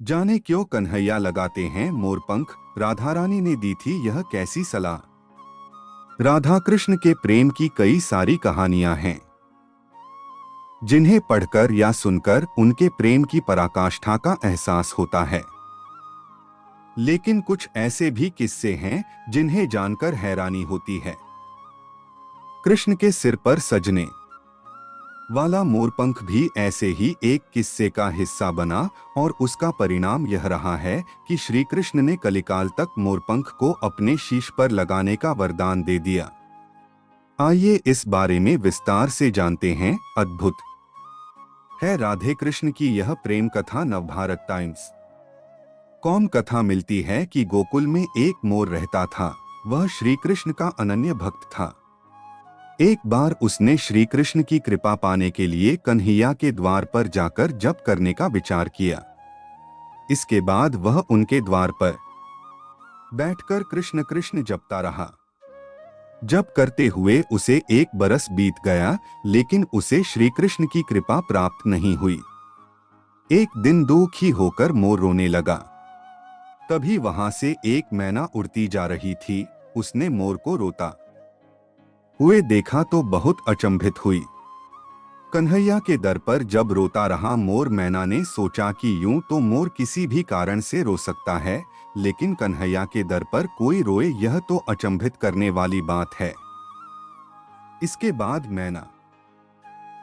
जाने क्यों कन्हैया लगाते हैं मोरपंख। राधा रानी ने दी थी यह कैसी सलाह। राधा कृष्ण के प्रेम की कई सारी कहानियां हैं जिन्हें पढ़कर या सुनकर उनके प्रेम की पराकाष्ठा का एहसास होता है। लेकिन कुछ ऐसे भी किस्से हैं जिन्हें जानकर हैरानी होती है। कृष्ण के सिर पर सजने वाला मोरपंख भी ऐसे ही एक किस्से का हिस्सा बना और उसका परिणाम यह रहा है कि श्री कृष्ण ने कलिकाल तक मोरपंख को अपने शीश पर लगाने का वरदान दे दिया। आइए इस बारे में विस्तार से जानते हैं। अद्भुत है राधे कृष्ण की यह प्रेम कथा। नवभारत टाइम्स कॉम कथा मिलती है कि गोकुल में एक मोर रहता था। वह श्री कृष्ण का अनन्य भक्त था। एक बार उसने श्री कृष्ण की कृपा पाने के लिए कन्हैया के द्वार पर जाकर जप करने का विचार किया। इसके बाद वह उनके द्वार पर बैठकर कृष्ण कृष्ण जपता रहा। जप करते हुए उसे 1 बरस बीत गया, लेकिन उसे श्री कृष्ण की कृपा प्राप्त नहीं हुई। एक दिन दुखी होकर मोर रोने लगा। तभी वहां से एक मैना उड़ती जा रही थी। उसने मोर को रोता हुए देखा तो बहुत अचंभित हुई। कन्हैया के दर पर जब रोता रहा मोर, मैना ने सोचा कि यूं तो मोर किसी भी कारण से रो सकता है, लेकिन कन्हैया के दर पर कोई रोए यह तो अचंभित करने वाली बात है। इसके बाद मैना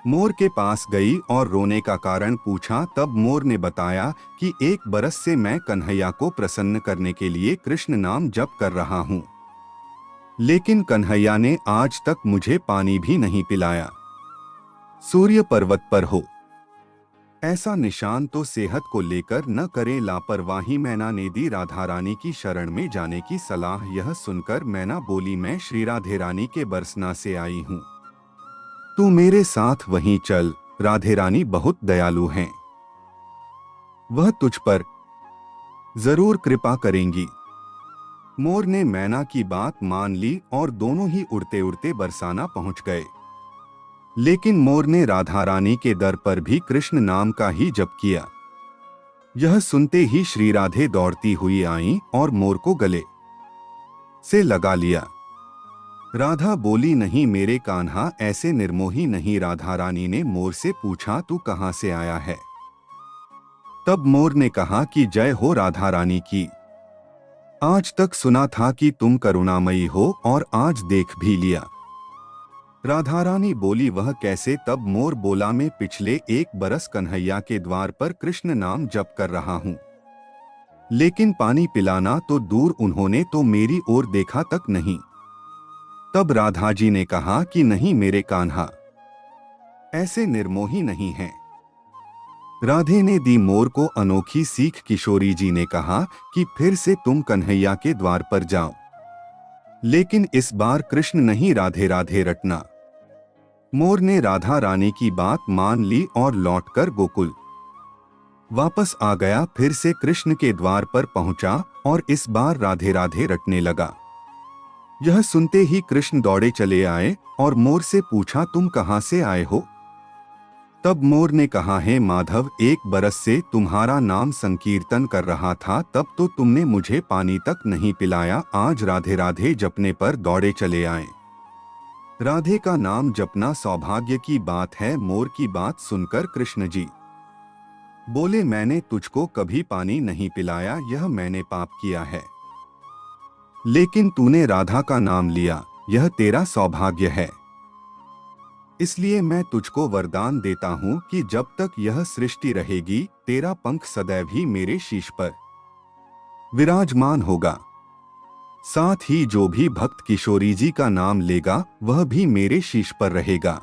मोर के पास गई और रोने का कारण पूछा। तब मोर ने बताया कि 1 बरस से मैं कन्हैया को प्रसन्न करने के लिए कृष्ण नाम जप कर रहा हूं, लेकिन कन्हैया ने आज तक मुझे पानी भी नहीं पिलाया। सूर्य पर्वत पर हो ऐसा निशान तो सेहत को लेकर न करे लापरवाही। मैना ने दी राधा रानी की शरण में जाने की सलाह। यह सुनकर मैना बोली, मैं श्री राधे रानी के बरसना से आई हूँ, तू मेरे साथ वहीं चल। राधे रानी बहुत दयालु हैं, वह तुझ पर जरूर कृपा करेंगी। मोर ने मैना की बात मान ली और दोनों ही उड़ते उड़ते बरसाना पहुंच गए। लेकिन मोर ने राधा रानी के दर पर भी कृष्ण नाम का ही जप किया। यह सुनते ही श्री राधे दौड़ती हुई आईं और मोर को गले से लगा लिया। राधा बोली, नहीं मेरे कान्हा, ऐसे निर्मोही नहीं। राधा रानी ने मोर से पूछा, तू कहां से आया है? तब मोर ने कहा कि जय हो राधा रानी की। आज तक सुना था कि तुम करुणामयी हो और आज देख भी लिया। राधा रानी बोली, वह कैसे? तब मोर बोला, मैं पिछले 1 बरस कन्हैया के द्वार पर कृष्ण नाम जप कर रहा हूँ, लेकिन पानी पिलाना तो दूर, उन्होंने तो मेरी ओर देखा तक नहीं। तब राधा जी ने कहा कि नहीं मेरे कान्हा, ऐसे निर्मोही नहीं हैं। राधे ने दी मोर को अनोखी सीख। किशोरी जी ने कहा कि फिर से तुम कन्हैया के द्वार पर जाओ, लेकिन इस बार कृष्ण नहीं राधे राधे रटना। मोर ने राधा रानी की बात मान ली और लौटकर गोकुल वापस आ गया। फिर से कृष्ण के द्वार पर पहुंचा और इस बार राधे राधे रटने लगा। यह सुनते ही कृष्ण दौड़े चले आए और मोर से पूछा, तुम कहां से आए हो? तब मोर ने कहा, है माधव, 1 बरस से तुम्हारा नाम संकीर्तन कर रहा था, तब तो तुमने मुझे पानी तक नहीं पिलाया। आज राधे राधे जपने पर दौड़े चले आए। राधे का नाम जपना सौभाग्य की बात है। मोर की बात सुनकर कृष्ण जी बोले, मैंने तुझको कभी पानी नहीं पिलाया, यह मैंने पाप किया है, लेकिन तूने राधा का नाम लिया, यह तेरा सौभाग्य है। इसलिए मैं तुझको वरदान देता हूं कि जब तक यह सृष्टि रहेगी, तेरा पंख सदैव ही मेरे शीश पर विराजमान होगा। साथ ही जो भी भक्त किशोरी जी का नाम लेगा, वह भी मेरे शीश पर रहेगा।